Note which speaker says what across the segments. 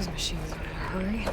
Speaker 1: Those machines are in a hurry.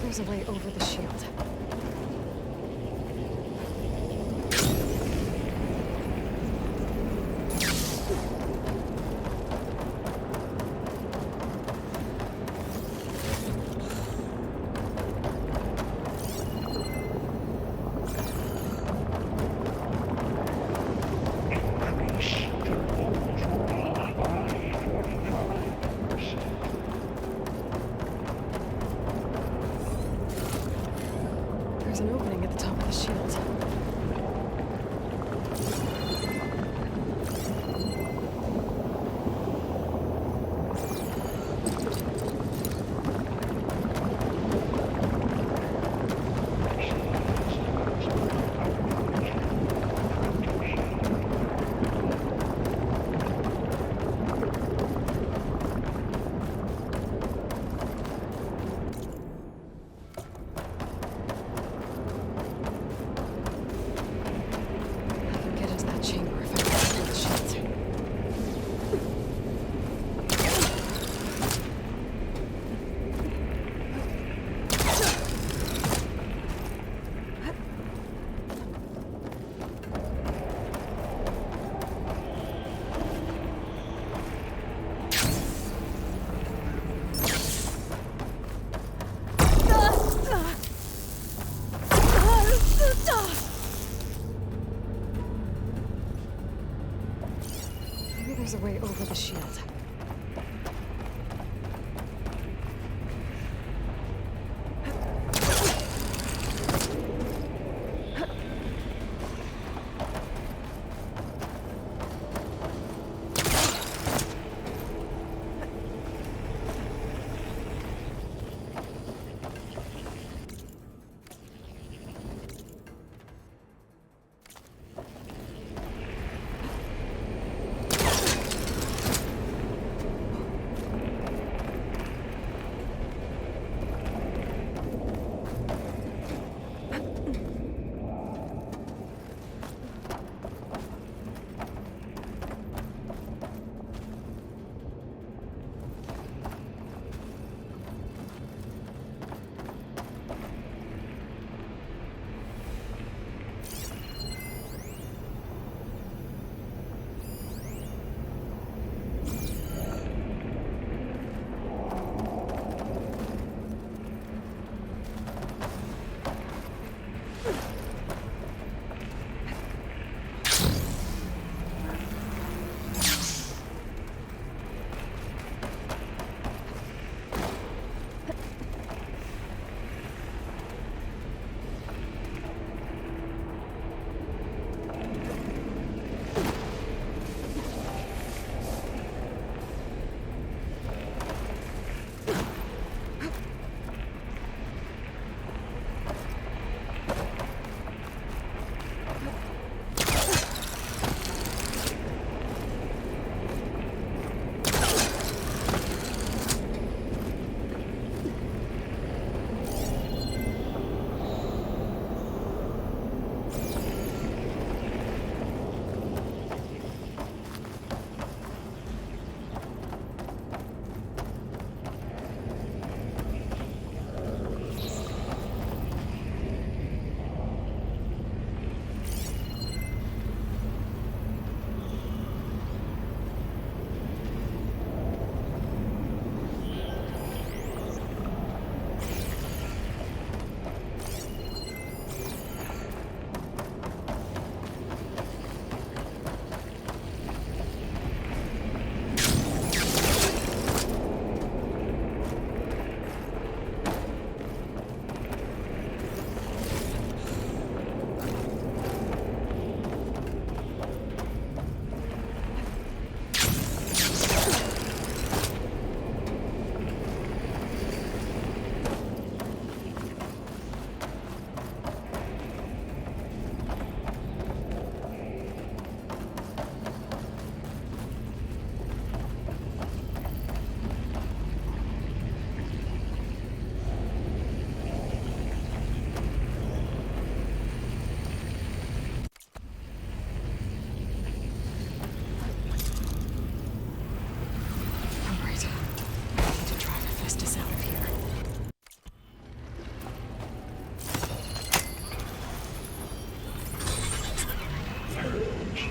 Speaker 1: There's a way over the shield. There's an opening at the top of the shield. There's a way over the shield.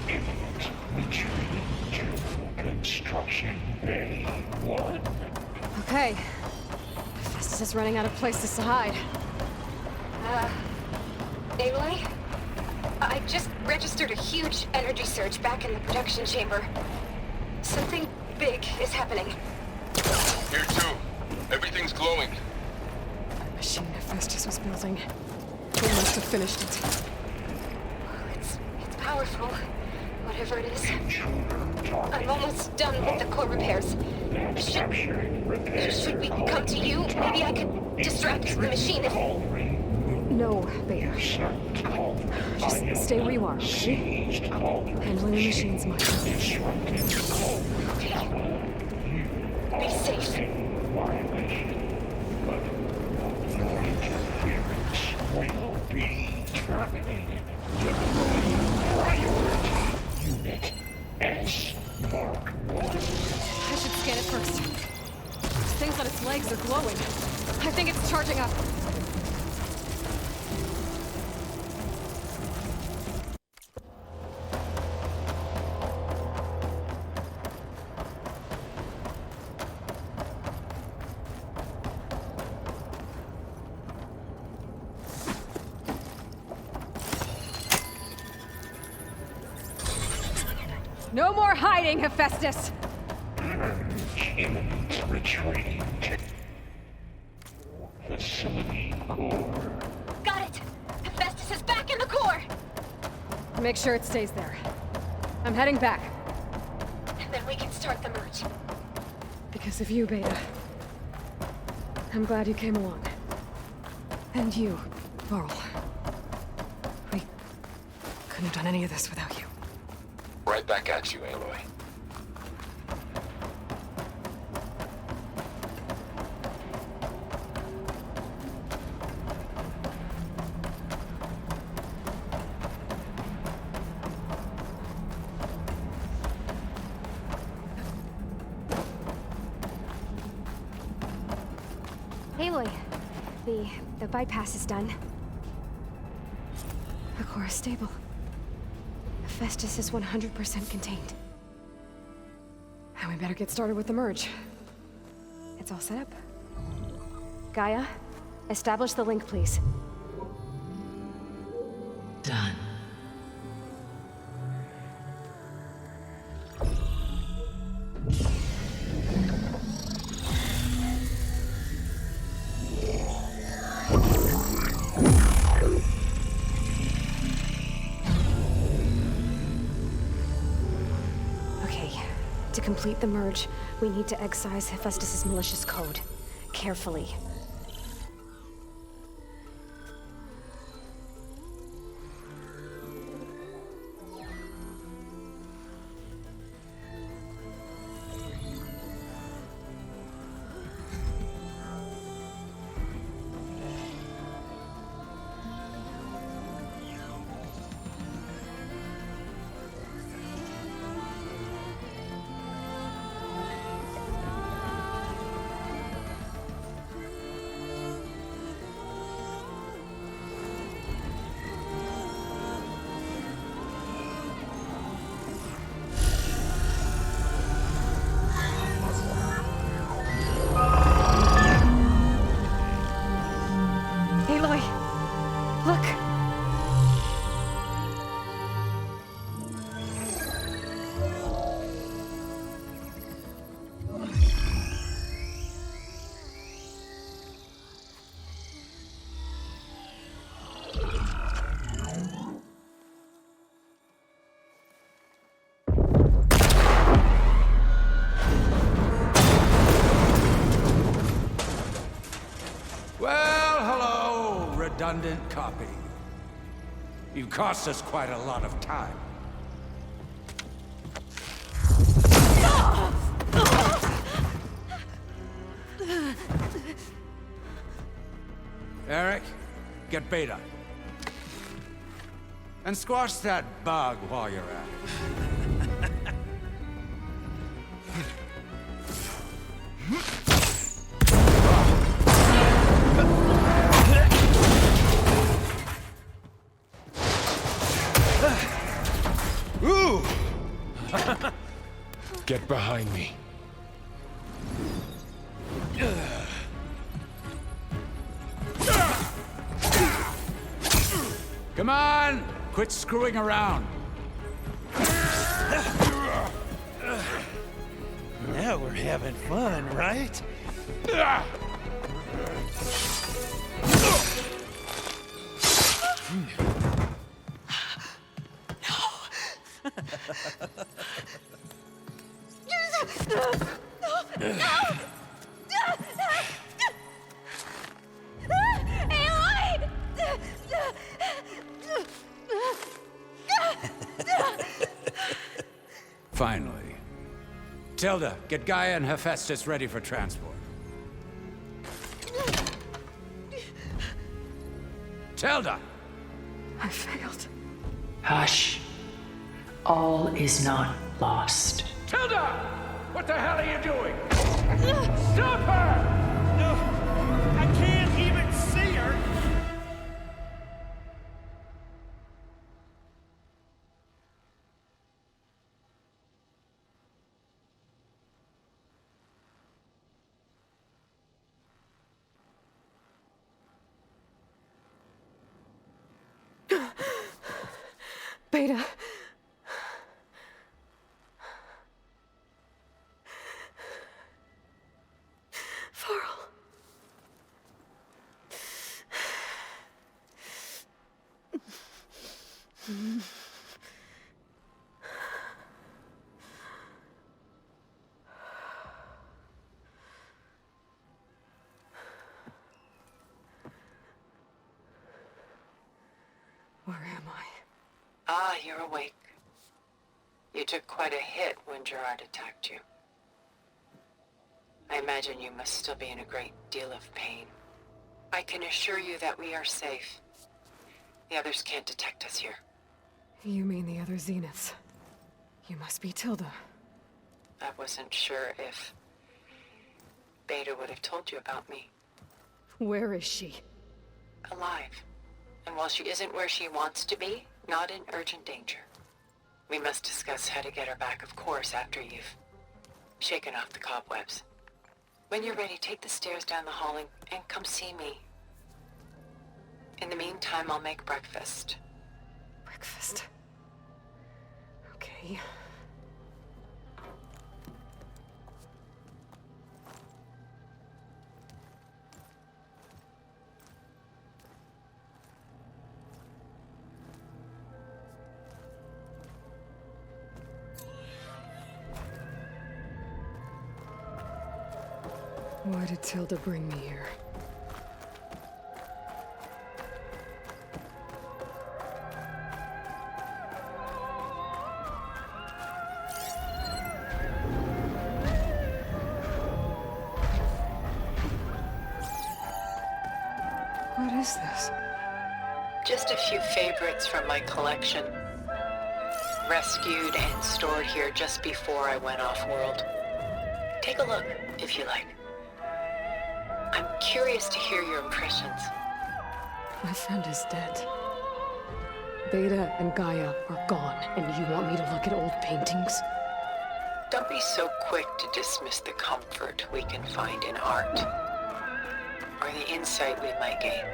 Speaker 2: imminent. Retreating to Construction Bay 1.
Speaker 1: Okay. Festus is running out of places to hide.
Speaker 3: Aloy? I just registered a huge energy surge back in the production chamber. Something big is happening.
Speaker 4: Here too. Everything's glowing.
Speaker 1: The machine Festus was building. He must have finished it.
Speaker 3: It's powerful, whatever it is.
Speaker 2: Intruder target.
Speaker 3: I'm almost done with the core repairs. Should we come to you? Maybe I could distract the machine if...
Speaker 1: No, Beta. Just stay where you are, okay? Handling the machine's mine.
Speaker 3: Be safe.
Speaker 2: Will be terminated. Priority unit S Mark 1.
Speaker 1: I should scan it first. Those things on its legs are glowing. I think it's charging up. No more hiding, Hephaestus!
Speaker 2: Imminent retreating to facility core.
Speaker 3: Got it! Hephaestus is back in the core!
Speaker 1: Make sure it stays there. I'm heading back.
Speaker 3: And then we can start the merge.
Speaker 1: Because of you, Beta. I'm glad you came along. And you, Varl. We couldn't have done any of this without you.
Speaker 4: Right back at you, Aloy.
Speaker 3: Aloy, the bypass is done.
Speaker 1: The core is stable. Hephaestus is 100% contained. And we better get started with the merge. It's all set up. Gaia, establish the link, please.
Speaker 5: Done.
Speaker 1: To complete the merge, we need to excise Hephaestus' malicious code. Carefully.
Speaker 6: Redundant copy. You cost us quite a lot of time. Eric, get Beta. And squash that bug while you're at it. Ooh!
Speaker 2: Get behind me.
Speaker 6: Come on! Quit screwing around.
Speaker 5: Now we're having fun, right?
Speaker 6: Finally. Tilda, get Gaia and Hephaestus ready for transport. Tilda!
Speaker 1: I failed.
Speaker 7: Hush. All is not lost.
Speaker 6: Tilda! What the hell are you doing? Stop her!
Speaker 5: No, I can't even see her.
Speaker 1: Beta. Farrell. Where am I?
Speaker 7: Ah, you're awake. You took quite a hit when Gerard attacked you. I imagine you must still be in a great deal of pain. I can assure you that we are safe. The others can't detect us here.
Speaker 1: You mean the other Zeniths? You must be Tilda.
Speaker 7: I wasn't sure if Beta would have told you about me.
Speaker 1: Where is she?
Speaker 7: Alive. And while she isn't where she wants to be, not in urgent danger. We must discuss how to get her back, of course, after you've shaken off the cobwebs. When you're ready, take the stairs down the hall and come see me. In the meantime, I'll make breakfast.
Speaker 1: Breakfast. Okay. Why did Tilda bring me here? What is this?
Speaker 7: Just a few favorites from my collection. Rescued and stored here just before I went off-world. Take a look, if you like. I'm curious to hear your impressions.
Speaker 1: My friend is dead. Beta and Gaia are gone, and you want me to look at old paintings?
Speaker 7: Don't be so quick to dismiss the comfort we can find in art, or the insight we might gain.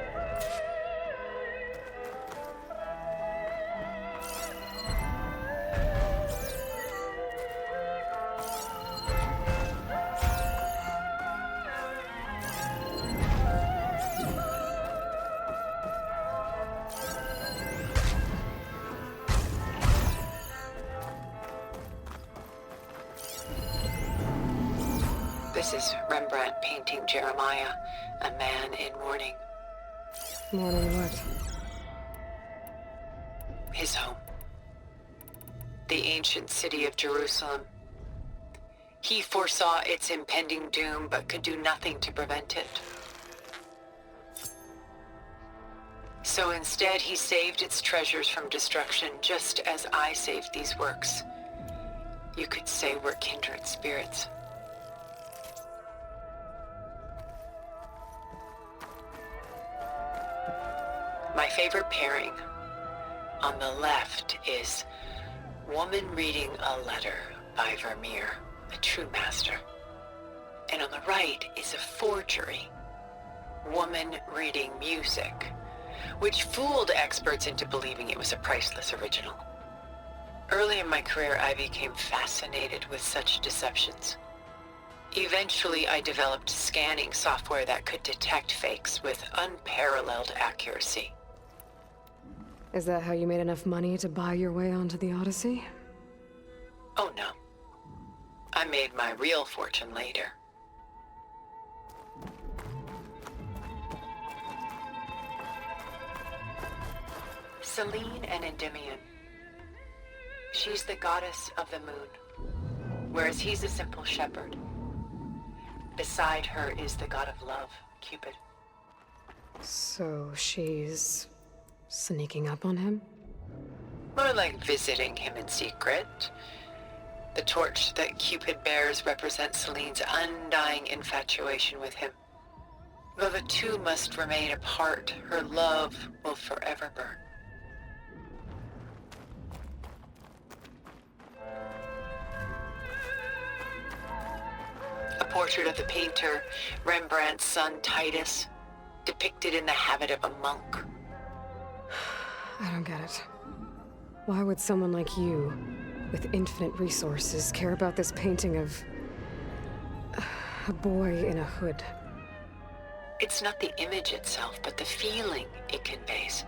Speaker 7: This is Rembrandt painting Jeremiah, a man in mourning.
Speaker 1: Mourning what?
Speaker 7: His home. The ancient city of Jerusalem. He foresaw its impending doom, but could do nothing to prevent it. So instead, he saved its treasures from destruction, just as I saved these works. You could say we're kindred spirits. My favorite pairing on the left is Woman reading a letter by Vermeer, a true master. And on the right is a forgery. Woman reading music, which fooled experts into believing it was a priceless original. Early in my career, I became fascinated with such deceptions. Eventually, I developed scanning software that could detect fakes with unparalleled accuracy.
Speaker 1: Is that how you made enough money to buy your way onto the Odyssey?
Speaker 7: Oh no. I made my real fortune later. Selene and Endymion. She's the goddess of the moon, whereas he's a simple shepherd. Beside her is the god of love, Cupid.
Speaker 1: So she's sneaking up on him?
Speaker 7: More like visiting him in secret. The torch that Cupid bears represents Selene's undying infatuation with him. Though the two must remain apart, her love will forever burn. A portrait of the painter, Rembrandt's son Titus, depicted in the habit of a monk.
Speaker 1: I don't get it. Why would someone like you, with infinite resources, care about this painting of a boy in a hood?
Speaker 7: It's not the image itself, but the feeling it conveys.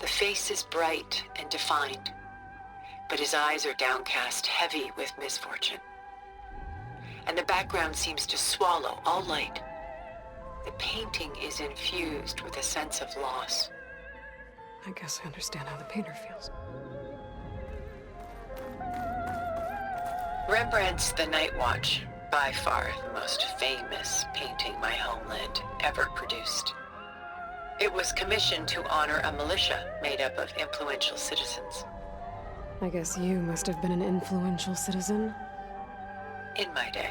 Speaker 7: The face is bright and defined, but his eyes are downcast, heavy with misfortune. And the background seems to swallow all light. The painting is infused with a sense of loss.
Speaker 1: I guess I understand how the painter feels.
Speaker 7: Rembrandt's The Night Watch, by far the most famous painting my homeland ever produced. It was commissioned to honor a militia made up of influential citizens.
Speaker 1: I guess you must have been an influential citizen.
Speaker 7: In my day.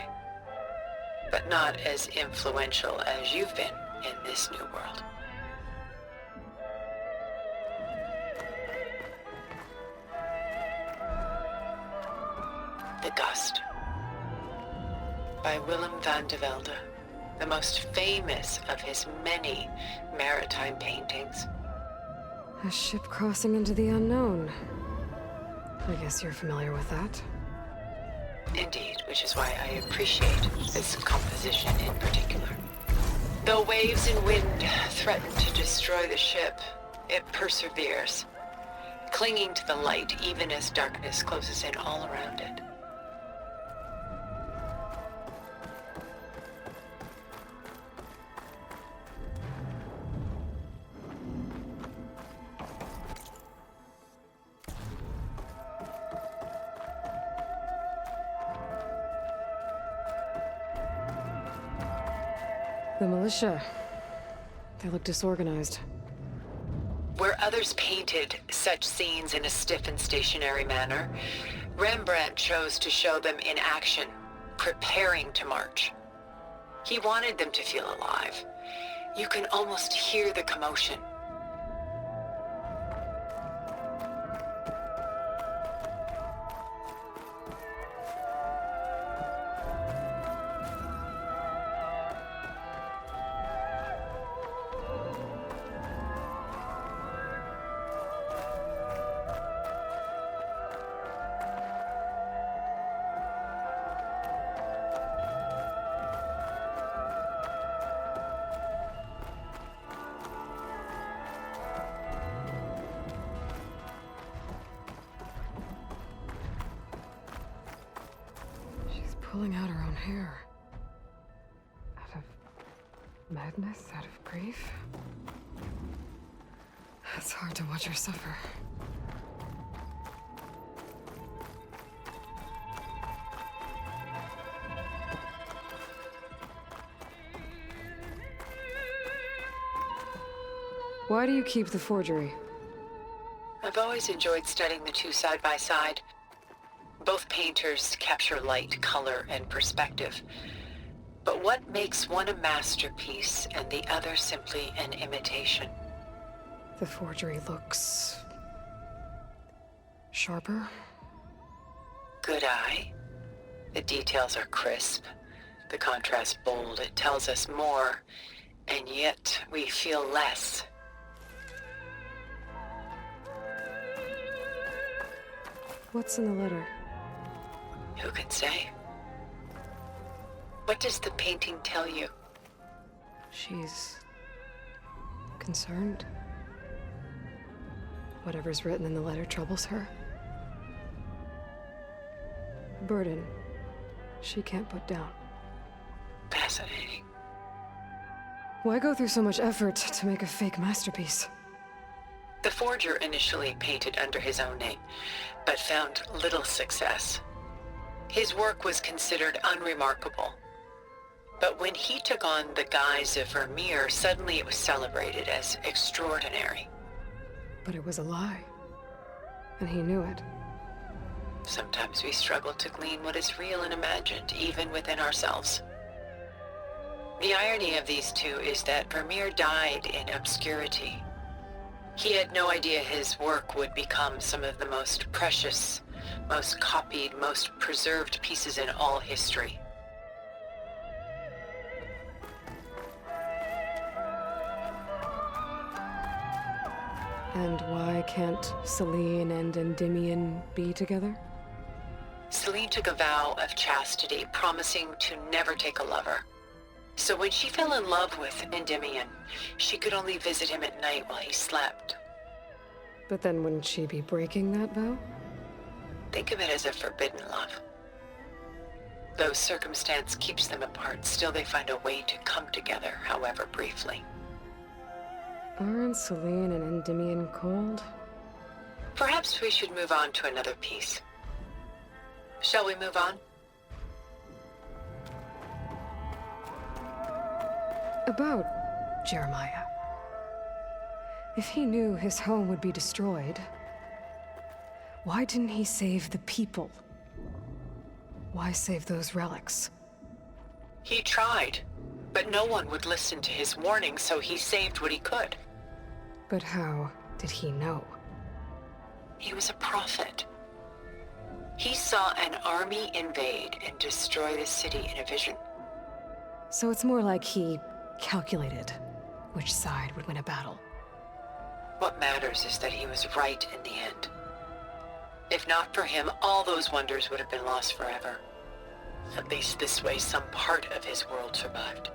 Speaker 7: But not as influential as you've been in this new world. The Gust. By Willem van de Velde, the most famous of his many maritime paintings.
Speaker 1: A ship crossing into the unknown. I guess you're familiar with that.
Speaker 7: Indeed, which is why I appreciate this composition in particular. Though waves and wind threaten to destroy the ship, it perseveres, clinging to the light even as darkness closes in all around it.
Speaker 1: The militia. They look disorganized.
Speaker 7: Where others painted such scenes in a stiff and stationary manner, Rembrandt chose to show them in action, preparing to march. He wanted them to feel alive. You can almost hear the commotion.
Speaker 1: Pulling out her own hair. Out of madness, out of grief. It's hard to watch her suffer. Why do you keep the forgery?
Speaker 7: I've always enjoyed studying the two side by side. Both painters capture light, color, and perspective. But what makes one a masterpiece and the other simply an imitation?
Speaker 1: The forgery looks sharper,
Speaker 7: good eye. The details are crisp, the contrast bold. It tells us more, and yet we feel less.
Speaker 1: What's in the letter?
Speaker 7: Who can say? What does the painting tell you?
Speaker 1: She's concerned. Whatever's written in the letter troubles her. A burden she can't put down.
Speaker 7: Fascinating.
Speaker 1: Why go through so much effort to make a fake masterpiece?
Speaker 7: The forger initially painted under his own name, but found little success. His work was considered unremarkable. But when he took on the guise of Vermeer, suddenly it was celebrated as extraordinary.
Speaker 1: But it was a lie. And he knew it.
Speaker 7: Sometimes we struggle to glean what is real and imagined, even within ourselves. The irony of these two is that Vermeer died in obscurity. He had no idea his work would become some of the most precious, most copied, most preserved pieces in all history.
Speaker 1: And why can't Celine and Endymion be together?
Speaker 7: Celine took a vow of chastity, promising to never take a lover. So when she fell in love with Endymion, she could only visit him at night while he slept.
Speaker 1: But then wouldn't she be breaking that vow?
Speaker 7: Think of it as a forbidden love. Though circumstance keeps them apart, still they find a way to come together, however briefly.
Speaker 1: Aren't Celine and Endymion cold?
Speaker 7: Perhaps we should move on to another piece. Shall we move on?
Speaker 1: About Jeremiah. If he knew his home would be destroyed, why didn't he save the people? Why save those relics?
Speaker 7: He tried, but no one would listen to his warning, so he saved what he could.
Speaker 1: But how did he know?
Speaker 7: He was a prophet. He saw an army invade and destroy the city in a vision.
Speaker 1: So it's more like he calculated which side would win a battle.
Speaker 7: What matters is that he was right in the end. If not for him, all those wonders would have been lost forever. At least this way, some part of his world survived.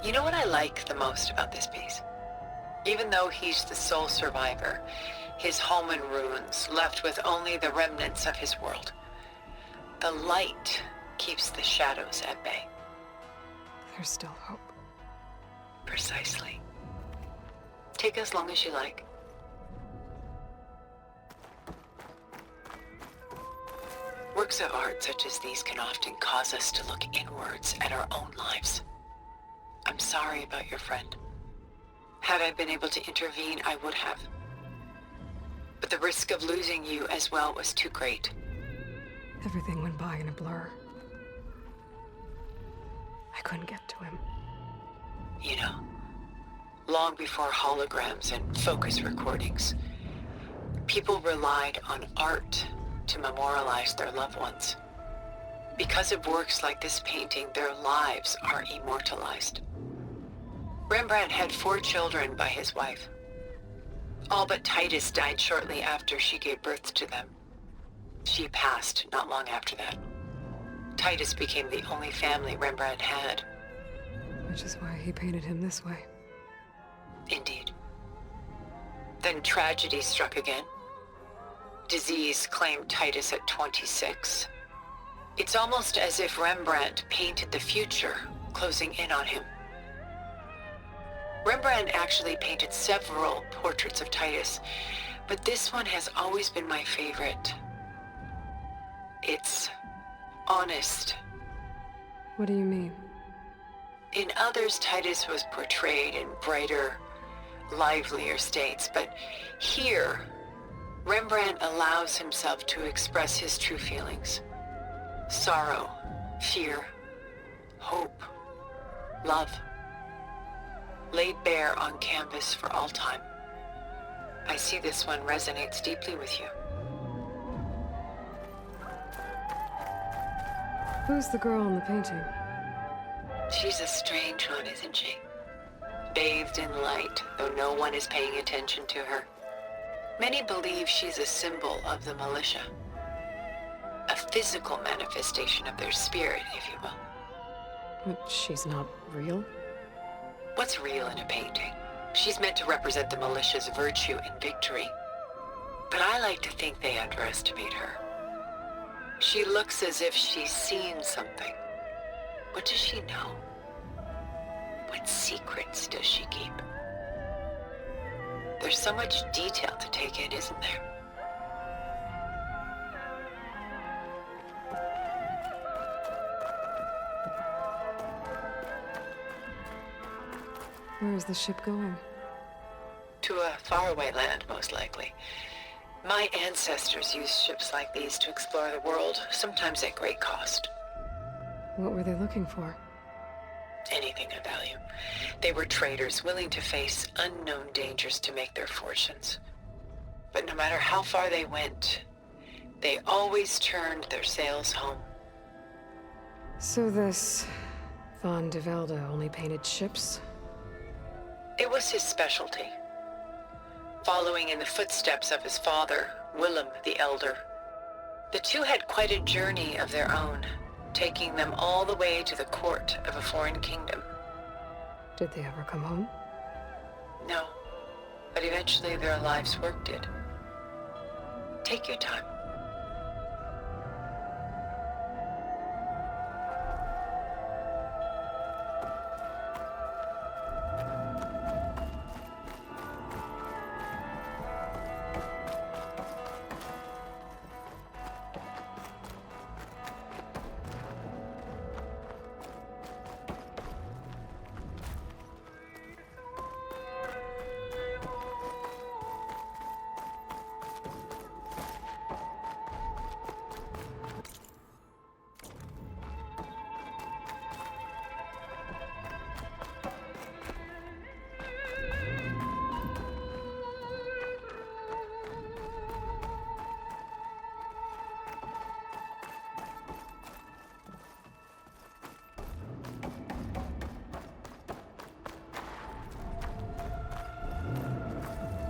Speaker 7: You know what I like the most about this piece? Even though he's the sole survivor, his home in ruins, left with only the remnants of his world. The light keeps the shadows at bay.
Speaker 1: There's still hope.
Speaker 7: Precisely. Take as long as you like. Works of art such as these can often cause us to look inwards at our own lives. I'm sorry about your friend. Had I been able to intervene, I would have. But the risk of losing you as well was too great.
Speaker 1: Everything went by in a blur. I couldn't get to him.
Speaker 7: You know, long before holograms and focus recordings, people relied on art to memorialize their loved ones. Because of works like this painting, their lives are immortalized. Rembrandt had 4 children by his wife. All but Titus died shortly after she gave birth to them. She passed not long after that. Titus became the only family Rembrandt had.
Speaker 1: Which is why he painted him this way.
Speaker 7: Indeed. Then tragedy struck again. Disease claimed Titus at 26. It's almost as if Rembrandt painted the future, closing in on him. Rembrandt actually painted several portraits of Titus, but this one has always been my favorite. It's honest.
Speaker 1: What do you mean?
Speaker 7: In others, Titus was portrayed in brighter, livelier states, but here, Rembrandt allows himself to express his true feelings. Sorrow, fear, hope, love, laid bare on canvas for all time. I see this one resonates deeply with you.
Speaker 1: Who's the girl in the painting?
Speaker 7: She's a strange one, isn't she? Bathed in light, though no one is paying attention to her. Many believe she's a symbol of the militia. A physical manifestation of their spirit, if you will.
Speaker 1: But she's not real?
Speaker 7: What's real in a painting? She's meant to represent the militia's virtue and victory. But I like to think they underestimate her. She looks as if she's seen something. What does she know? What secrets does she keep? There's so much detail to take in, isn't there?
Speaker 1: Where is the ship going?
Speaker 7: To a faraway land, most likely. My ancestors used ships like these to explore the world, sometimes at great cost.
Speaker 1: What were they looking for?
Speaker 7: Anything of value. They were traders willing to face unknown dangers to make their fortunes. But no matter how far they went, they always turned their sails home.
Speaker 1: So this Von de Velde only painted ships?
Speaker 7: It was his specialty. Following in the footsteps of his father, Willem the Elder. The two had quite a journey of their own, taking them all the way to the court of a foreign kingdom.
Speaker 1: Did they ever come home?
Speaker 7: No, but eventually their lives' work did. Take your time.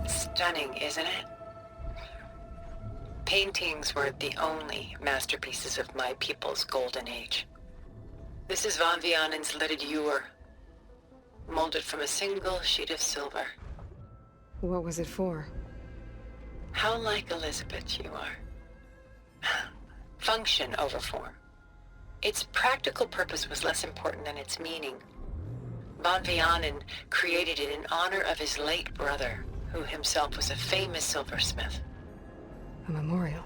Speaker 7: Stunning, isn't it? Paintings weren't the only masterpieces of my people's golden age. This is Von Vianen's leaded ewer, molded from a single sheet of silver.
Speaker 1: What was it for?
Speaker 7: How like Elizabeth you are. Function over form. Its practical purpose was less important than its meaning. Von Vianen created it in honor of his late brother, who himself was a famous silversmith.
Speaker 1: A memorial?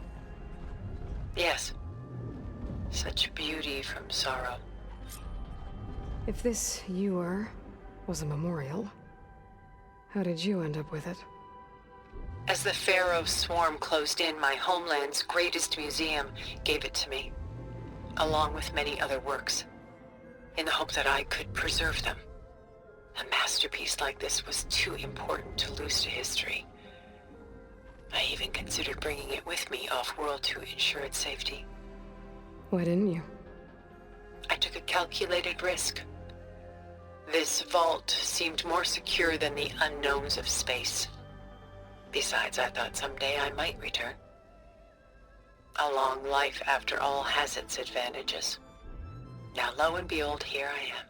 Speaker 7: Yes. Such beauty from sorrow.
Speaker 1: If this ewer was a memorial, how did you end up with it?
Speaker 7: As the Pharaoh swarm closed in, my homeland's greatest museum gave it to me, along with many other works, in the hope that I could preserve them. A masterpiece like this was too important to lose to history. I even considered bringing it with me off-world to ensure its safety.
Speaker 1: Why didn't you?
Speaker 7: I took a calculated risk. This vault seemed more secure than the unknowns of space. Besides, I thought someday I might return. A long life, after all, has its advantages. Now, lo and behold, here I am.